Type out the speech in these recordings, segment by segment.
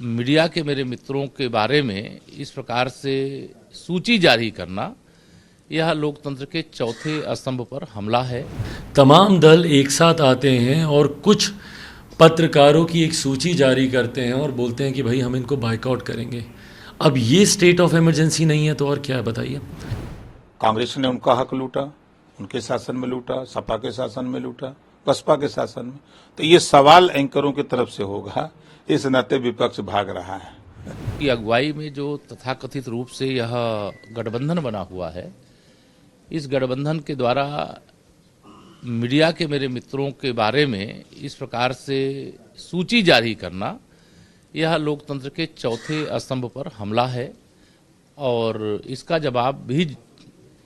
Media के मेरे मित्रों के बारे में इस प्रकार से सूची जारी करना, यह लोकतंत्र के चौथे स्तंभ पर हमला है। तमाम दल एक साथ आते हैं और कुछ पत्रकारों की एक सूची जारी करते हैं और बोलते हैं कि भाई हम इनको बाइकआउट करेंगे। अब ये स्टेट ऑफ इमरजेंसी नहीं है तो और क्या है बताइए। कांग्रेस ने उनका हक लूटा, उनके शासन में लूटा, सपा के शासन में लूटा, बसपा के शासन में। तो ये सवाल एंकरों की तरफ से होगा, इस नाते विपक्ष भाग रहा है। की अगुवाई में जो तथाकथित रूप से यह गठबंधन बना हुआ है, इस गठबंधन के द्वारा मीडिया के मेरे मित्रों के बारे में इस प्रकार से सूची जारी करना, यह लोकतंत्र के चौथे स्तंभ पर हमला है और इसका जवाब भी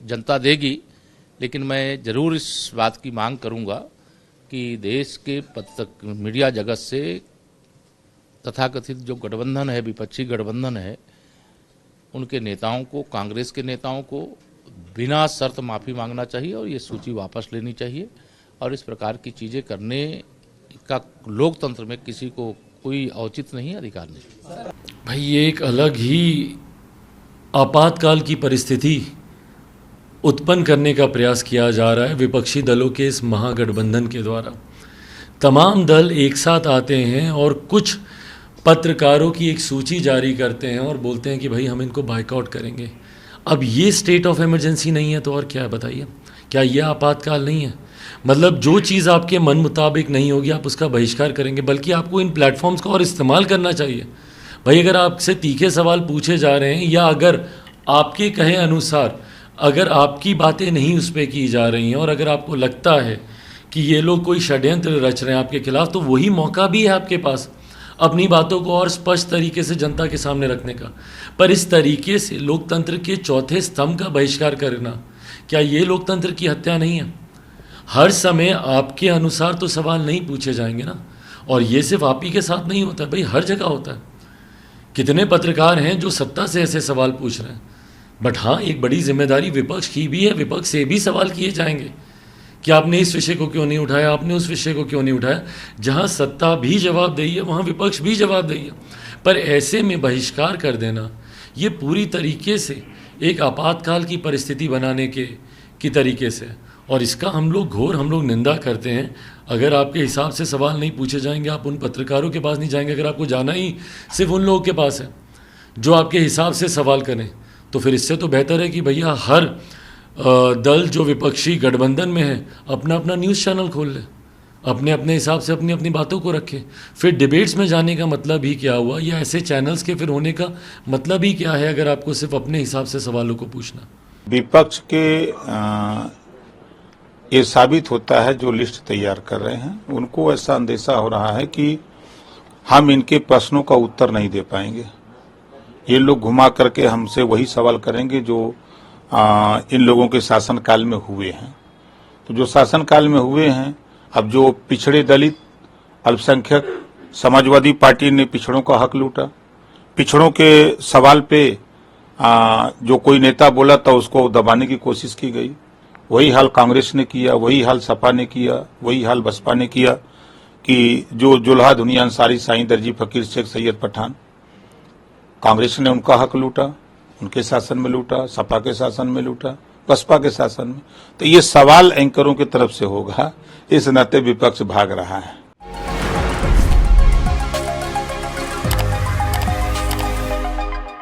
जनता देगी। लेकिन मैं जरूर इस बात की मांग करूंगा कि देश के मीडिया जगत से तथाकथित जो गठबंधन है, विपक्षी गठबंधन है, उनके नेताओं को, कांग्रेस के नेताओं को बिना शर्त माफ़ी मांगना चाहिए और ये सूची वापस लेनी चाहिए। और इस प्रकार की चीज़ें करने का लोकतंत्र में किसी को कोई औचित्य नहीं, अधिकार नहीं। भाई ये एक अलग ही आपातकाल की परिस्थिति उत्पन्न करने का प्रयास किया जा रहा है विपक्षी दलों के इस महागठबंधन के द्वारा। तमाम दल एक साथ आते हैं और कुछ पत्रकारों की एक सूची जारी करते हैं और बोलते हैं कि भाई हम इनको बाइकआउट करेंगे। अब ये स्टेट ऑफ इमरजेंसी नहीं है तो और क्या है बताइए। क्या ये आपातकाल नहीं है? मतलब जो चीज़ आपके मन मुताबिक नहीं होगी आप उसका बहिष्कार करेंगे, बल्कि आपको इन प्लेटफॉर्म्स का और इस्तेमाल करना चाहिए। भाई अगर आपसे तीखे सवाल पूछे जा रहे हैं या अगर आपके कहे अनुसार अगर आपकी बातें नहीं उस पर की जा रही हैं और अगर आपको लगता है कि ये लोग कोई षड्यंत्र रच रहे हैं आपके खिलाफ, तो वही मौका भी है आपके पास अपनी बातों को और स्पष्ट तरीके से जनता के सामने रखने का। पर इस तरीके से लोकतंत्र के चौथे स्तंभ का बहिष्कार करना, क्या ये लोकतंत्र की हत्या नहीं है? हर समय आपके अनुसार तो सवाल नहीं पूछे जाएंगे ना। और ये सिर्फ आप ही के साथ नहीं होता भाई, हर जगह होता है। कितने पत्रकार हैं जो सत्ता से ऐसे सवाल पूछ रहे हैं। बट हाँ, एक बड़ी जिम्मेदारी विपक्ष की भी है, विपक्ष से भी सवाल किए जाएंगे कि आपने इस विषय को क्यों नहीं उठाया, आपने उस विषय को क्यों नहीं उठाया। जहाँ सत्ता भी जवाबदेही है वहाँ विपक्ष भी जवाबदेही है। पर ऐसे में बहिष्कार कर देना ये पूरी तरीके से एक आपातकाल की परिस्थिति बनाने की तरीके से, और इसका हम लोग निंदा करते हैं। अगर आपके हिसाब से सवाल नहीं पूछे जाएंगे, आप उन पत्रकारों के पास नहीं जाएंगे, अगर आपको जाना ही सिर्फ उन लोगों के पास है जो आपके हिसाब से सवाल करें, तो फिर इससे तो बेहतर है कि भैया हर दल जो विपक्षी गठबंधन में है अपना अपना न्यूज़ चैनल खोल ले, अपने अपने हिसाब से अपनी अपनी बातों को रखे। फिर डिबेट्स में जाने का मतलब ही क्या हुआ, या ऐसे चैनल्स के फिर होने का मतलब ही क्या है अगर आपको सिर्फ अपने हिसाब से सवालों को पूछना। विपक्ष के ये साबित होता है जो लिस्ट तैयार कर रहे हैं, उनको ऐसा अंदेशा हो रहा है कि हम इनके प्रश्नों का उत्तर नहीं दे पाएंगे। ये लोग घुमा करके हमसे वही सवाल करेंगे जो इन लोगों के शासनकाल में हुए हैं। तो जो शासनकाल में हुए हैं, अब जो पिछड़े दलित, अल्पसंख्यक, समाजवादी पार्टी ने पिछड़ों का हक लूटा, पिछड़ों के सवाल पे जो कोई नेता बोला था उसको दबाने की कोशिश की गई। वही हाल कांग्रेस ने किया, वही हाल सपा ने किया, वही हाल बसपा ने किया कि जो जुल्हा दुनिया अंसारी, साईं दर्जी, फकीर शेख, सैयद पठान, कांग्रेस ने उनका हक लूटा, उनके शासन में लूटा, सपा के शासन में लूटा, बसपा के शासन में। तो ये सवाल एंकरों की तरफ से होगा, इस नाते विपक्ष भाग रहा है।